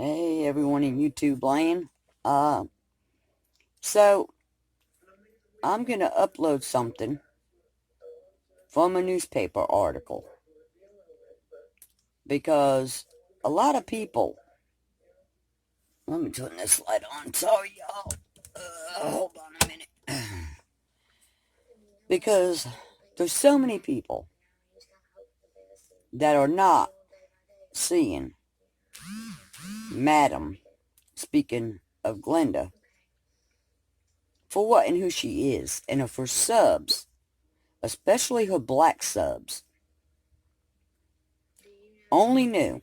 Hey, everyone in YouTube land. So I'm going to upload something from a newspaper article because a lot of people, let me turn this light on. Sorry, y'all. Hold on a minute. Because there's so many people that are not seeing Madam, speaking of Glenda, for what and who she is, and of her subs, especially her black subs, only knew.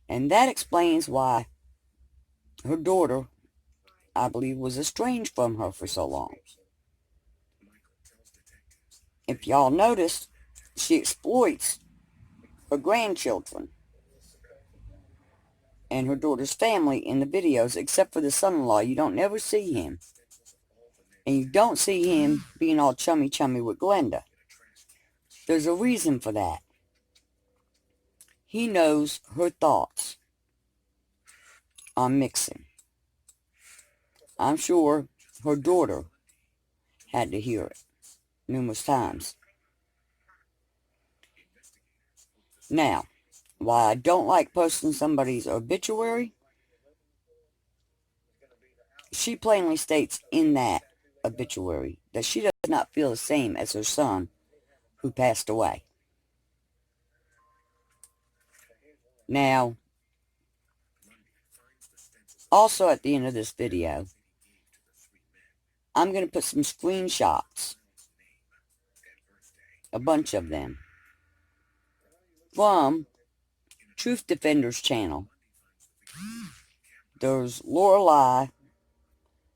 And that explains why her daughter, I believe, was estranged from her for so long. If y'all noticed, she exploits her grandchildren and her daughter's family in the videos, except for the son-in-law. You don't never see him. And you don't see him being all chummy with Glenda. There's a reason for that. He knows her thoughts on mixing. I'm sure her daughter had to hear it numerous times. Now, why I don't like posting somebody's obituary, she plainly states in that obituary that she does not feel the same as her son who passed away. Now, also at the end of this video, I'm going to put some screenshots, a bunch of them, from Truth Defender's channel. There's Lorelei,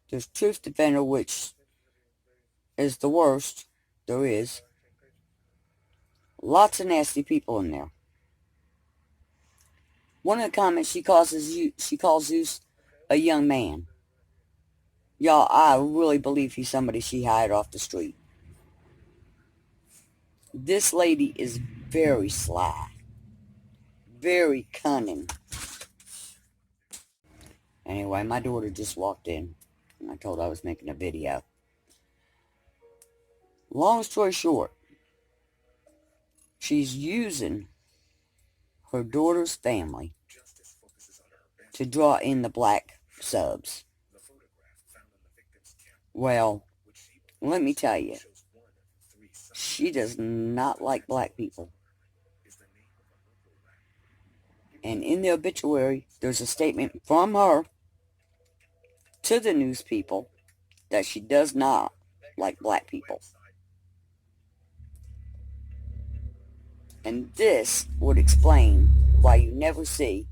there's Truth Defender, which is the worst there is. Lots of nasty people in there. One of the comments, she calls Zeus a young man. Y'all, I really believe he's somebody she hired off the street. This lady is very sly. Very cunning. Anyway, my daughter just walked in. And I told her I was making a video. Long story short, she's using her daughter's family to draw in the black subs. Well, let me tell you, she does not like black people. And in the obituary, there's a statement from her to the news people that she does not like black people. And this would explain why you never see,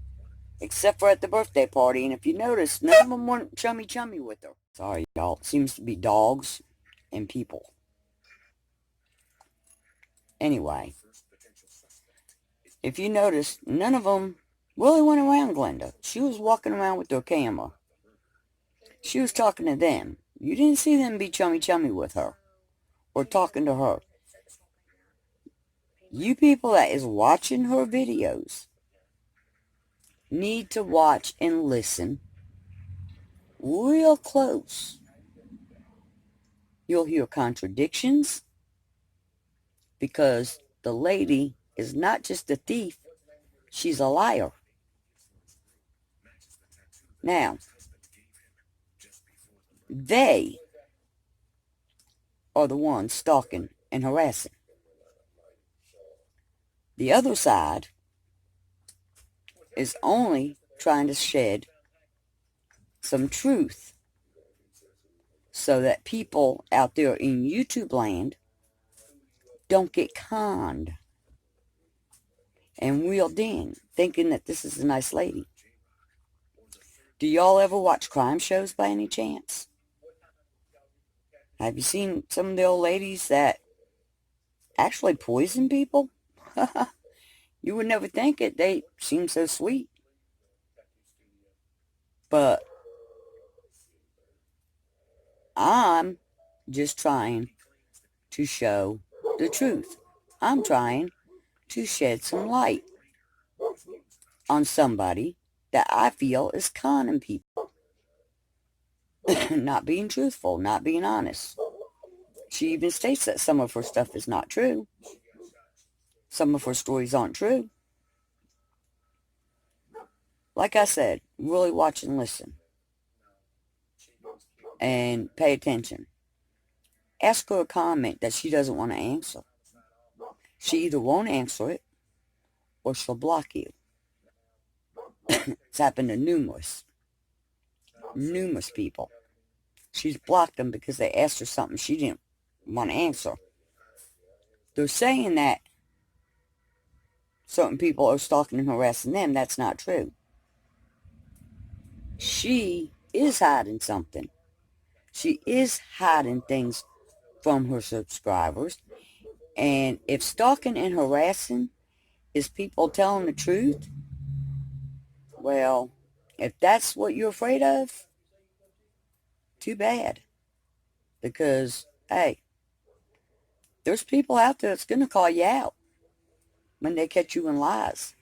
except for at the birthday party, and if you notice, none of them weren't chummy with her. Sorry, y'all. It seems to be dogs and people. Anyway, if you notice, none of them really went around Glenda. She was walking around with their camera. She was talking to them. You didn't see them be chummy with her or talking to her. You people that is watching her videos need to watch and listen real close. You'll hear contradictions because the lady is not just a thief, she's a liar. Now, they are the ones stalking and harassing. The other side is only trying to shed some truth so that people out there in YouTube land don't get conned and reeled in thinking that this is a nice lady. Do y'all ever watch crime shows by any chance? Have you seen some of the old ladies that actually poison people? You would never think it. They seem so sweet. But I'm just trying to show the truth. I'm trying to shed some light on somebody that I feel is conning people, not being truthful, not being honest. She even states that some of her stuff is not true. Some of her stories aren't true. Like I said, really watch and listen. And pay attention. Ask her a comment that she doesn't want to answer. She either won't answer it or she'll block you. It's happened to numerous people. She's blocked them because they asked her something she didn't want to answer. They're saying that certain people are stalking and harassing them. That's not true. She is hiding something. She is hiding things from her subscribers. And if stalking and harassing is people telling the truth, well, if that's what you're afraid of, too bad. Because, hey, there's people out there that's going to call you out when they catch you in lies.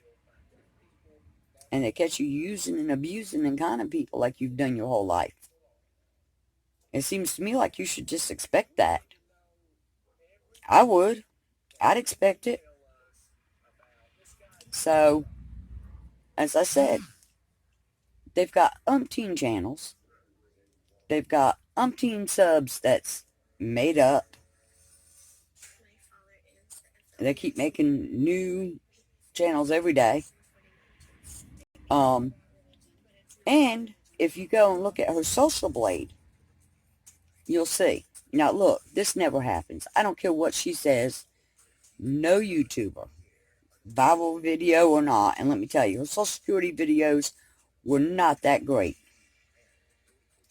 And they catch you using and abusing and conning people like you've done your whole life. It seems to me like you should just expect that. I would. I'd expect it. So, as I said, they've got umpteen channels. They've got umpteen subs that's made up. They keep making new channels every day. And if you go and look at her social blade, you'll see. Now, look, this never happens. I don't care what she says. No YouTuber, viral video or not, and let me tell you, her Social Security videos were not that great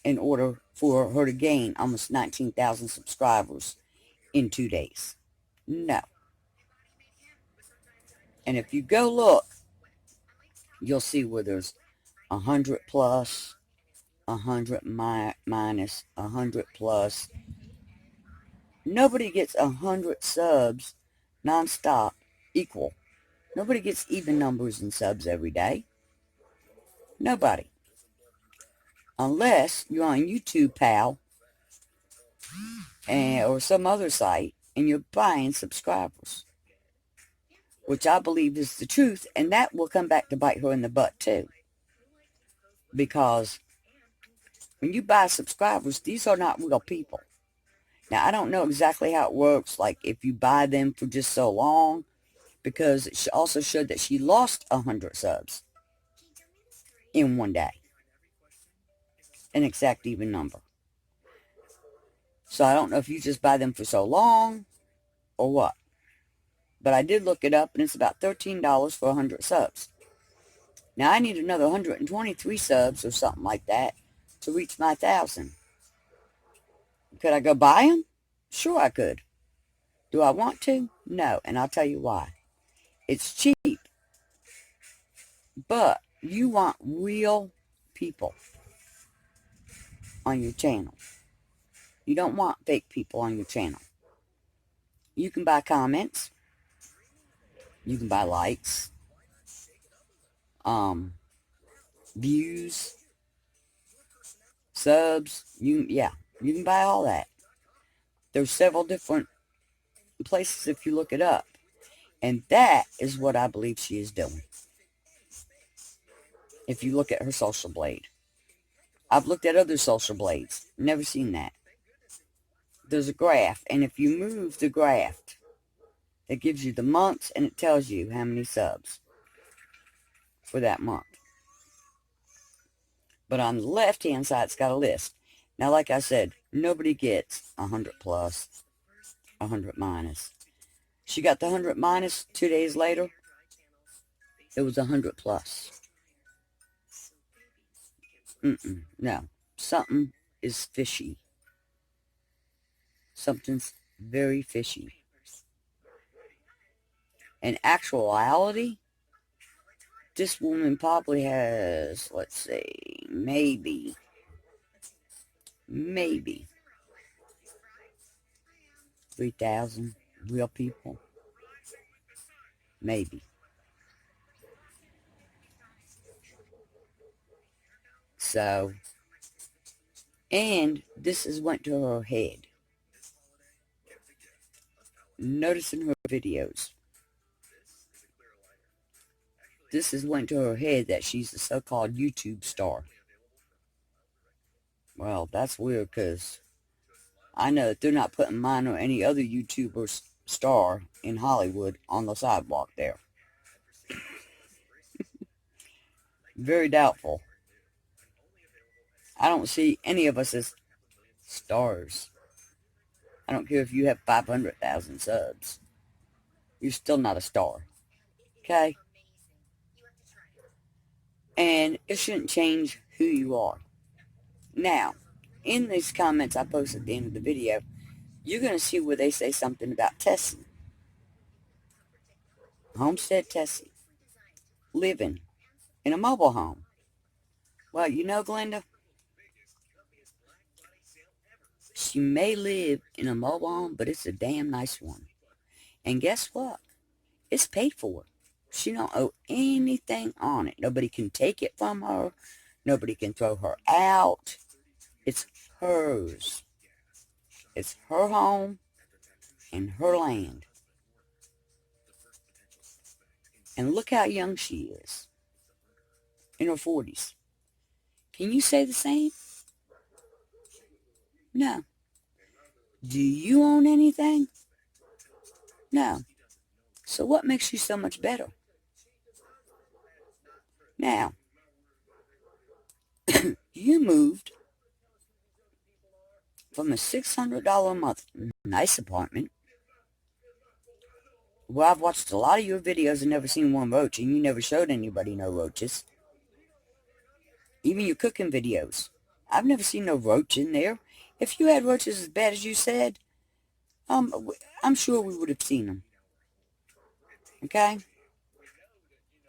in order for her to gain almost 19,000 subscribers in 2 days. No. And if you go look, you'll see where there's 100 plus, 100 minus, 100 plus. Nobody gets 100 subs nonstop equal. Nobody gets even numbers in subs every day. Nobody. Unless you're on YouTube, pal, or some other site, and you're buying subscribers. Which I believe is the truth, and that will come back to bite her in the butt, too. Because when you buy subscribers, these are not real people. Now, I don't know exactly how it works, like if you buy them for just so long, because it also showed that she lost 100 subs in one day. An exact even number. So I don't know if you just buy them for so long or what. But I did look it up, and it's about $13 for 100 subs. Now, I need another 123 subs or something like that to reach my 1,000. Could I go buy them? Sure I could. Do I want to? No, and I'll tell you why. It's cheap, but you want real people on your channel. You don't want fake people on your channel. You can buy comments. You can buy likes. Views. Subs. You can buy all that. There's several different places if you look it up. And that is what I believe she is doing. If you look at her social blade. I've looked at other social blades. Never seen that. There's a graph, and if you move the graph, it gives you the months, and it tells you how many subs for that month. But on the left-hand side, it's got a list. Now, like I said, nobody gets 100 plus, 100 minus. She got the 100 minus 2 days later. It was 100 plus. No. Something is fishy. Something's very fishy. In actuality, this woman probably has, let's say, maybe 3,000 real people. Maybe. So, and this has went to her head. Noticing her videos. This has went to her head that she's a so-called YouTube star. Well, that's weird because I know that they're not putting mine or any other YouTuber's star in Hollywood on the sidewalk there. Very doubtful. I don't see any of us as stars. I don't care if you have 500,000 subs. You're still not a star. Okay? And it shouldn't change who you are. Now, in these comments I post at the end of the video, you're going to see where they say something about Tessie. Homestead Tessie. Living in a mobile home. Well, you know, Glenda, she may live in a mobile home, but it's a damn nice one. And guess what? It's paid for. She don't owe anything on it. Nobody can take it from her. Nobody can throw her out. It's hers. It's her home and her land. And look how young she is. In her 40s. Can you say the same? No. Do you own anything? No. So what makes you so much better? Now, you moved from a $600 a month nice apartment. Well, I've watched a lot of your videos and never seen one roach, and you never showed anybody no roaches. Even your cooking videos. I've never seen no roach in there. If you had roaches as bad as you said, I'm sure we would have seen them. Okay?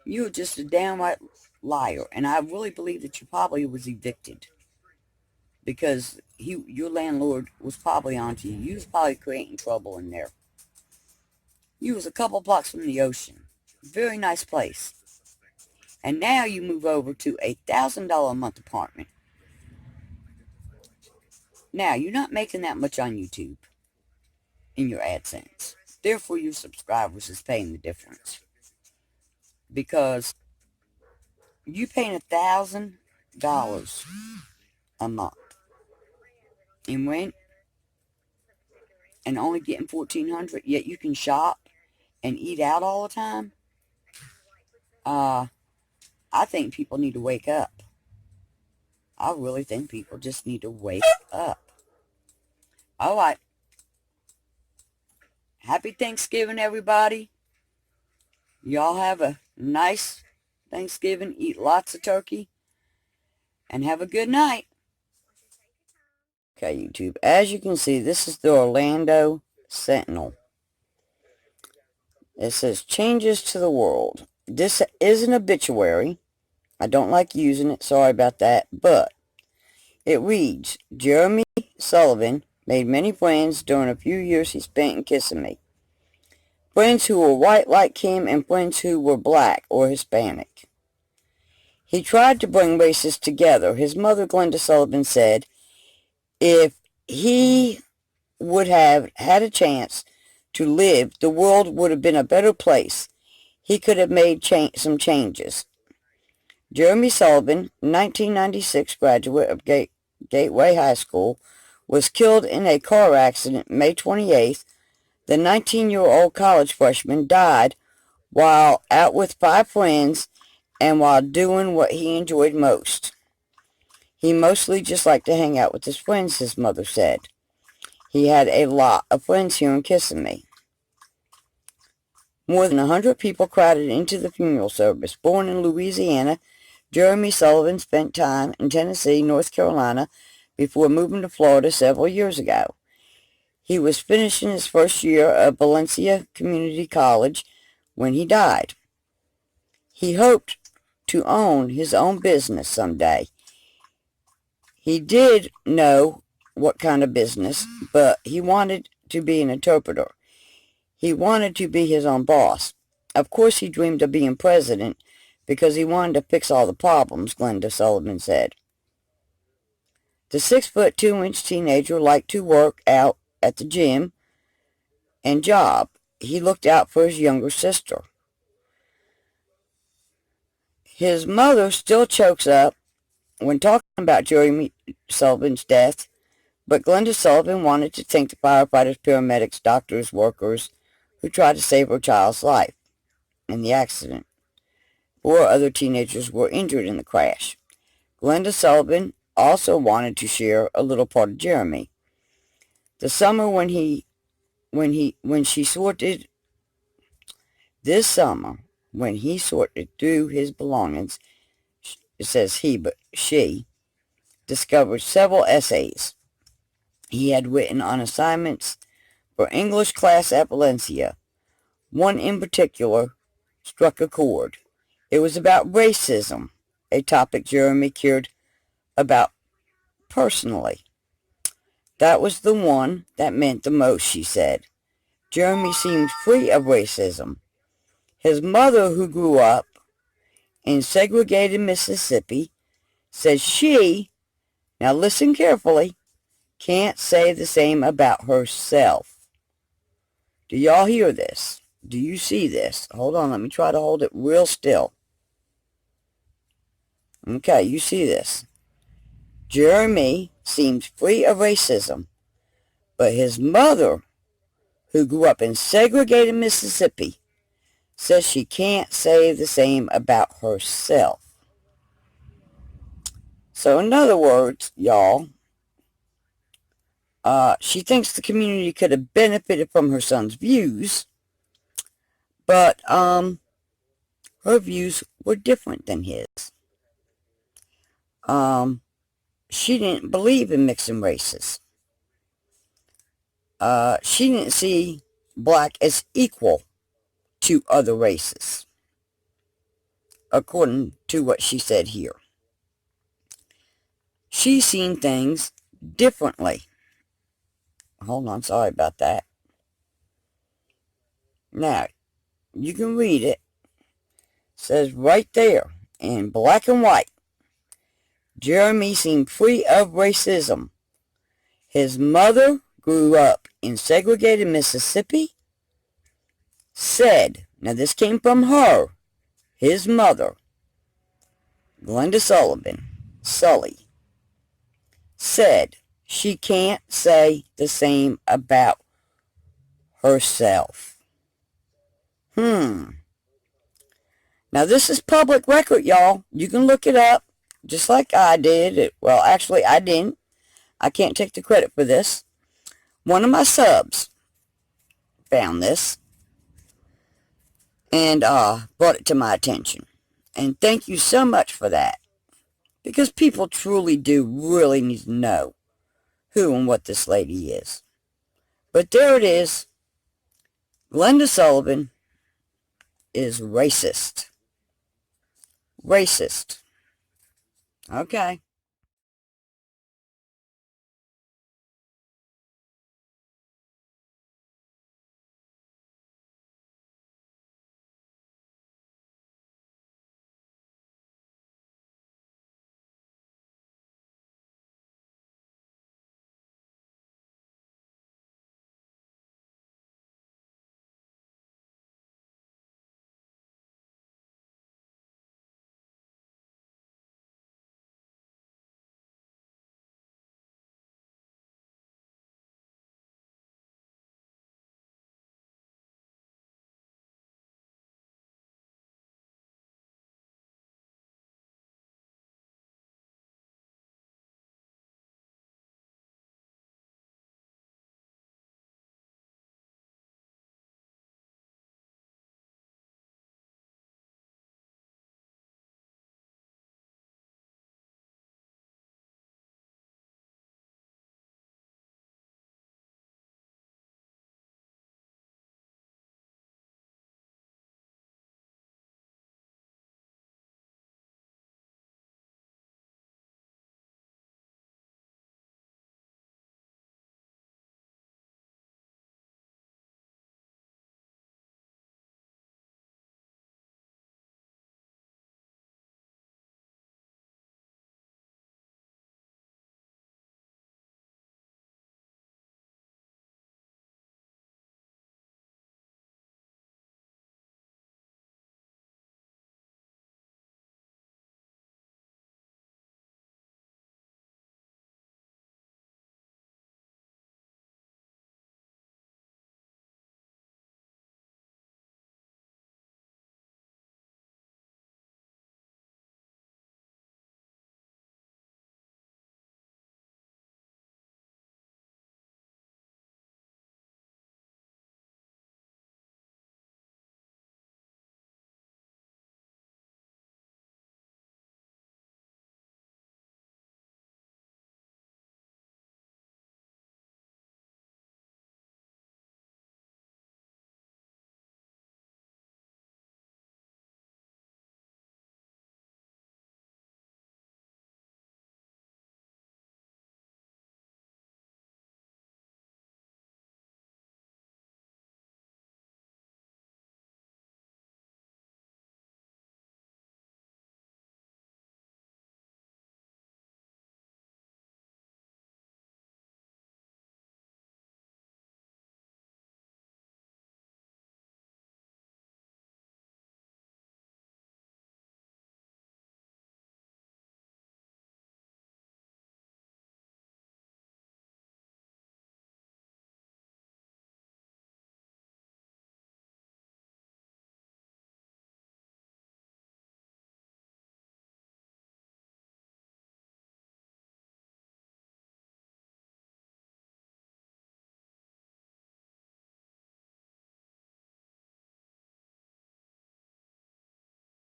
You're just a downright liar, and I really believe that you probably was evicted because your landlord was probably onto you. You was probably creating trouble in there. You was a couple blocks from the ocean. Very nice place. And now you move over to a $1,000 a month apartment. Now, you're not making that much on YouTube in your AdSense. Therefore, your subscribers is paying the difference. Because you paying $1,000 a month in rent and only getting $1,400, yet you can shop and eat out all the time. I think people need to wake up. I really think people just need to wake up. All right. Happy Thanksgiving, everybody. Y'all have a nice Thanksgiving. Eat lots of turkey. And have a good night. Okay, YouTube. As you can see, this is the Orlando Sentinel. It says, changes to the world. This is an obituary. I don't like using it. Sorry about that. But it reads, Jeremy Sullivan made many friends during a few years he spent in Kissimmee. Friends who were white like him and friends who were black or Hispanic. He tried to bring races together. His mother, Glenda Sullivan, said if he would have had a chance to live, the world would have been a better place. He could have made some changes. Jeremy Sullivan, 1996 graduate of Gateway High School, was killed in a car accident May 28th. The 19-year-old college freshman died while out with 5 friends and while doing what he enjoyed most. He mostly just liked to hang out with his friends, his mother said. He had a lot of friends here in Kissimmee. More than 100 people crowded into the funeral service. Born in Louisiana, Jeremy Sullivan spent time in Tennessee, North Carolina, before moving to Florida several years ago. He was finishing his first year of Valencia Community College when he died. He hoped to own his own business someday. He did know what kind of business, but he wanted to be an interpreter. He wanted to be his own boss. Of course, he dreamed of being president because he wanted to fix all the problems, Glenda Sullivan said. The 6'2" teenager liked to work out at the gym and job. He looked out for his younger sister. His mother still chokes up when talking about Jeremy Sullivan's death, but Glenda Sullivan wanted to thank the firefighters, paramedics, doctors, workers who tried to save her child's life in the accident. 4 other teenagers were injured in the crash. Glenda Sullivan also wanted to share a little part of Jeremy. The summer when she sorted through his belongings, it says he, but she discovered several essays he had written on assignments for English class at Valencia. One in particular struck a chord. It was about racism, a topic Jeremy cared about personally. That was the one that meant the most, she said. Jeremy seemed free of racism. His mother, who grew up in segregated Mississippi, says she, now listen carefully, can't say the same about herself. Do y'all hear this? Do you see this? Hold on, let me try to hold it real still. Okay, you see this. Jeremy seems free of racism, but his mother, who grew up in segregated Mississippi, says she can't say the same about herself. So in other words, y'all, she thinks the community could have benefited from her son's views, but her views were different than his. She didn't believe in mixing races. She didn't see black as equal to other races, according to what she said here. She's seen things differently. Hold on, sorry about that. Now, you can read it. It says right there in black and white, Jeremy seemed free of racism. His mother grew up in segregated Mississippi, said, now this came from her, his mother, Glenda Sullivan, Sully, said she can't say the same about herself. Now this is public record, y'all. You can look it up, just like I did. Well, actually, I didn't. I can't take the credit for this. One of my subs found this and brought it to my attention. And thank you so much for that. Because people truly do really need to know who and what this lady is. But there it is. Glenda Sullivan is racist. Racist. Okay.